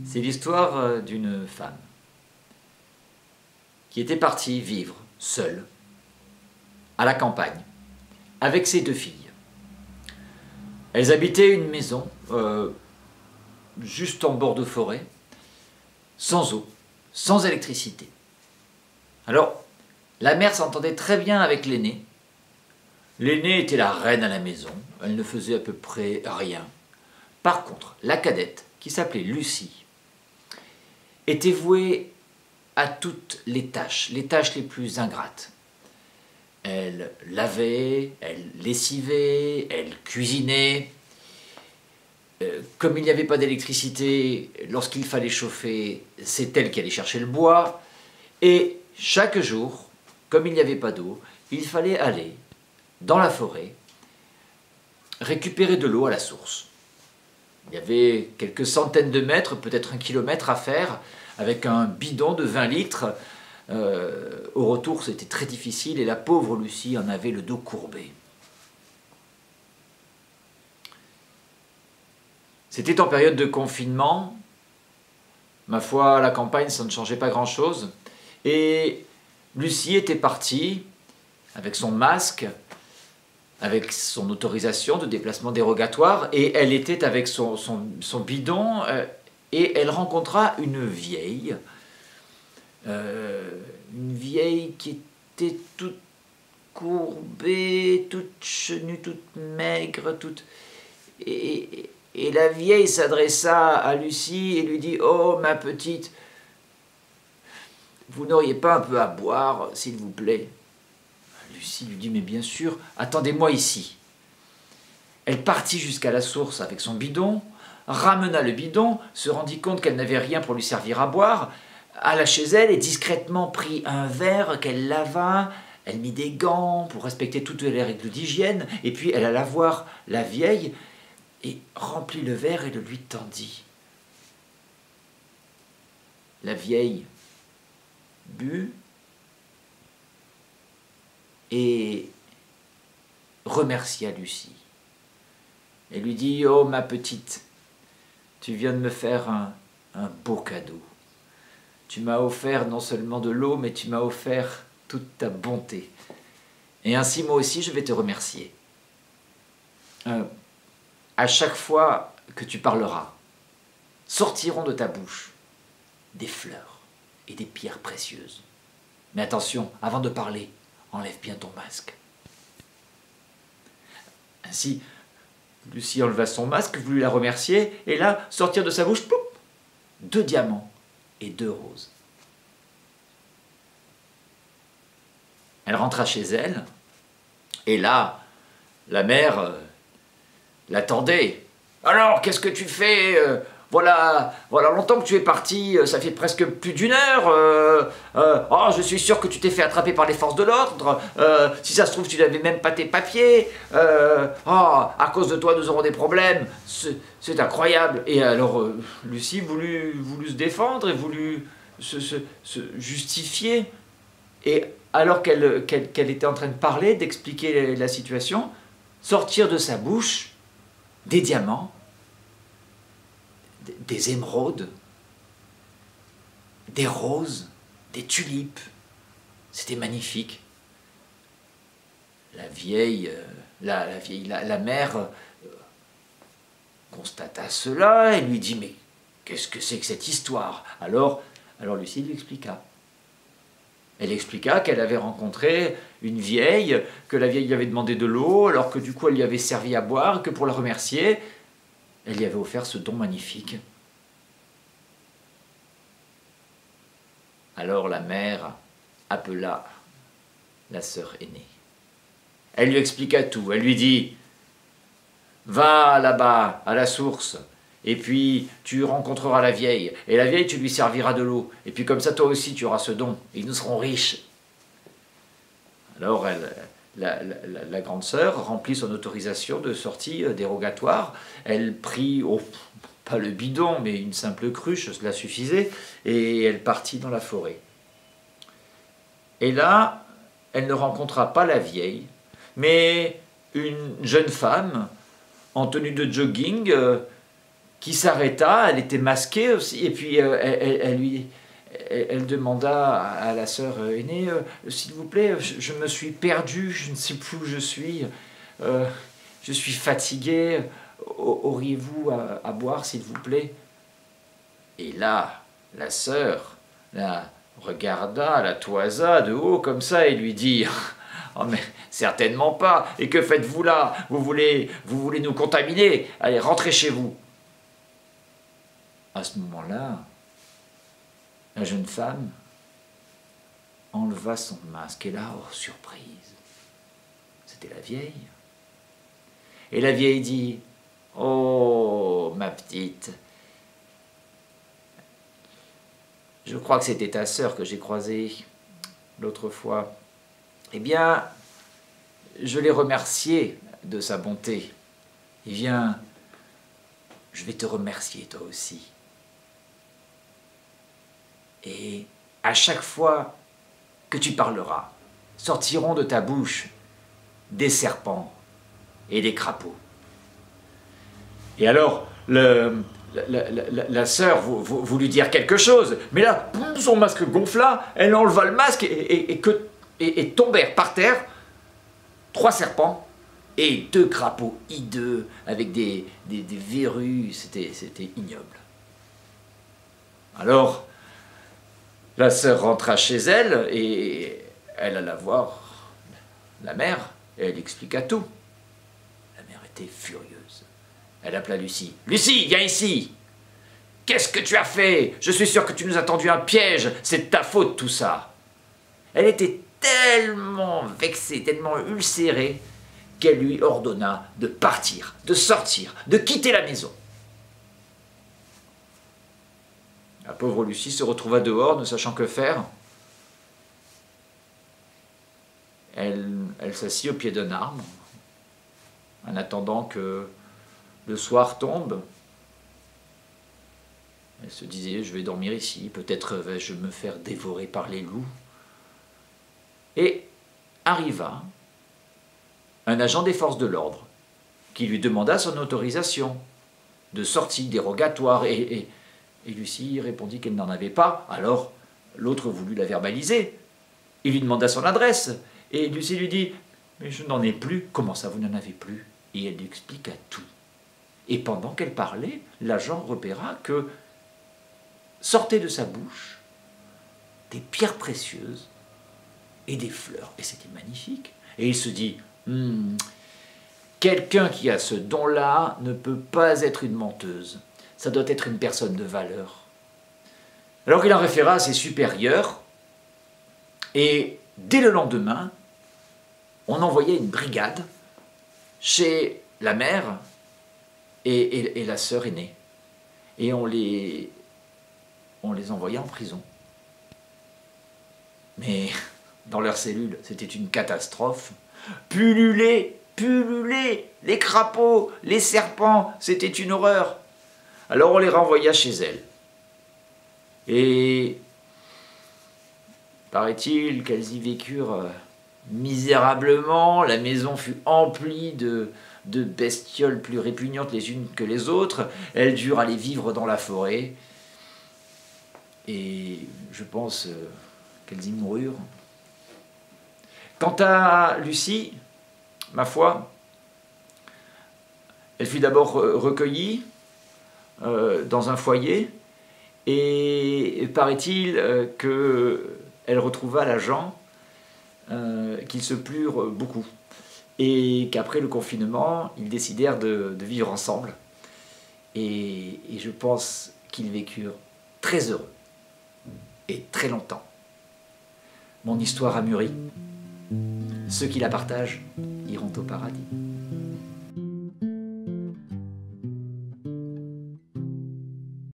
C'est l'histoire d'une femme qui était partie vivre seule à la campagne avec ses deux filles. Elles habitaient une maison juste en bord de forêt, sans eau, sans électricité. Alors, la mère s'entendait très bien avec l'aînée. L'aînée était la reine à la maison, elle ne faisait à peu près rien. Par contre, la cadette, qui s'appelait Lucie, était vouée à toutes les tâches les plus ingrates. Elle lavait, elle lessivait, elle cuisinait. Comme il n'y avait pas d'électricité, lorsqu'il fallait chauffer, c'est elle qui allait chercher le bois. Et chaque jour, comme il n'y avait pas d'eau, il fallait aller dans la forêt récupérer de l'eau à la source. Il y avait quelques centaines de mètres, peut-être 1 kilomètre à faire, avec un bidon de 20 litres. Au retour, c'était très difficile et la pauvre Lucie en avait le dos courbé. C'était en période de confinement. Ma foi, à la campagne, ça ne changeait pas grand-chose. Et Lucie était partie avec son masque, avec son autorisation de déplacement dérogatoire, et elle était avec son bidon, et elle rencontra une vieille qui était toute courbée, toute chenue, toute maigre, et la vieille s'adressa à Lucie et lui dit « Oh, ma petite, vous n'auriez pas un peu à boire, s'il vous plaît ?» Lucie lui dit « Mais bien sûr, attendez-moi ici. » Elle partit jusqu'à la source avec son bidon, ramena le bidon, se rendit compte qu'elle n'avait rien pour lui servir à boire, alla chez elle et discrètement prit un verre qu'elle lava. Elle mit des gants pour respecter toutes les règles d'hygiène, et puis elle alla voir la vieille et remplit le verre et le lui tendit. La vieille but et remercia Lucie. Elle lui dit « Oh, ma petite, tu viens de me faire un beau cadeau. Tu m'as offert non seulement de l'eau, mais tu m'as offert toute ta bonté. Et ainsi, moi aussi, je vais te remercier. À chaque fois que tu parleras, sortiront de ta bouche des fleurs et des pierres précieuses. Mais attention, avant de parler, enlève bien ton masque. » Ainsi, Lucie enleva son masque, voulut la remercier, et là, sortir de sa bouche, ploup, 2 diamants et 2 roses. Elle rentra chez elle, et là, la mère l'attendait. « Alors, qu'est-ce que tu fais ? Voilà longtemps que tu es parti, ça fait presque plus d'1 heure. Oh, je suis sûr que tu t'es fait attraper par les forces de l'ordre. Si ça se trouve, tu n'avais même pas tes papiers. À cause de toi, nous aurons des problèmes. C'est incroyable. » Et alors, Lucie voulut se défendre et voulut se justifier. Et alors qu'elle était en train de parler, d'expliquer la situation, sortir de sa bouche des diamants, des émeraudes, des roses, des tulipes. C'était magnifique. La mère constata cela et lui dit « Mais qu'est-ce que c'est que cette histoire ?» Alors Lucie lui expliqua. Elle expliqua qu'elle avait rencontré une vieille, que la vieille lui avait demandé de l'eau, alors que du coup elle lui avait servi à boire, que pour la remercier, elle lui avait offert ce don magnifique. Alors la mère appela la sœur aînée. Elle lui expliqua tout. Elle lui dit « Va là-bas, à la source, et puis tu rencontreras la vieille. Et la vieille, tu lui serviras de l'eau. Et puis comme ça, toi aussi, tu auras ce don. Et nous serons riches. » Alors la grande sœur remplit son autorisation de sortie dérogatoire. Elle prit, pas le bidon, mais une simple cruche, cela suffisait, et elle partit dans la forêt. Et là, elle ne rencontra pas la vieille, mais une jeune femme en tenue de jogging qui s'arrêta, elle était masquée aussi, et puis elle demanda à la sœur aînée, s'il vous plaît, je me suis perdue, je ne sais plus où je suis fatiguée, auriez-vous à boire s'il vous plaît? Et là, la sœur la regarda, la toisa de haut comme ça et lui dit « Oh mais certainement pas, et que faites-vous là? Vous voulez nous contaminer? Allez, rentrez chez vous !» À ce moment-là, la jeune femme enleva son masque et là, oh surprise, c'était la vieille. Et la vieille dit « Oh, ma petite, je crois que c'était ta sœur que j'ai croisée l'autre fois. Eh bien, je l'ai remerciée de sa bonté. Eh bien, je vais te remercier toi aussi. Et à chaque fois que tu parleras, sortiront de ta bouche des serpents et des crapauds. » Et alors, la sœur voulut dire quelque chose, mais là, son masque gonfla, elle enleva le masque et tombèrent par terre 3 serpents et 2 crapauds hideux avec des verrues, c'était ignoble. Alors, la sœur rentra chez elle et elle alla voir la mère et elle expliqua tout. La mère était furieuse. Elle appela Lucie. « Lucie, viens ici! Qu'est-ce que tu as fait? Je suis sûre que tu nous as tendu un piège. C'est de ta faute tout ça. » Elle était tellement vexée, tellement ulcérée, qu'elle lui ordonna de partir, de sortir, de quitter la maison. La pauvre Lucie se retrouva dehors, ne sachant que faire. Elle s'assit au pied d'un arbre, en attendant que le soir tombe. Elle se disait, je vais dormir ici, peut-être vais-je me faire dévorer par les loups. Et arriva un agent des forces de l'ordre qui lui demanda son autorisation de sortie dérogatoire et Lucie répondit qu'elle n'en avait pas. Alors l'autre voulut la verbaliser. Il lui demanda son adresse et Lucie lui dit « Mais je n'en ai plus. » « Comment ça, vous n'en avez plus ?» Et elle lui expliqua tout. Et pendant qu'elle parlait, l'agent repéra que sortaient de sa bouche des pierres précieuses et des fleurs. Et c'était magnifique. Et il se dit quelqu'un qui a ce don-là ne peut pas être une menteuse. Ça doit être une personne de valeur. Alors il en référa à ses supérieurs. Et dès le lendemain, on envoyait une brigade chez la mère et la sœur aînée. Et on les envoyait en prison. Mais dans leur cellule, c'était une catastrophe. Pullulaient, les crapauds, les serpents, c'était une horreur. Alors on les renvoya chez elles. Et paraît-il qu'elles y vécurent misérablement. La maison fut emplie de bestioles plus répugnantes les unes que les autres. Elles durent aller vivre dans la forêt. Et je pense qu'elles y moururent. Quant à Lucie, ma foi, elle fut d'abord recueillie dans un foyer, et paraît-il qu'elle retrouva l'agent, qu'ils se plurent beaucoup, et qu'après le confinement, ils décidèrent de vivre ensemble, et je pense qu'ils vécurent très heureux, et très longtemps. Mon histoire a mûri. Ceux qui la partagent iront au paradis.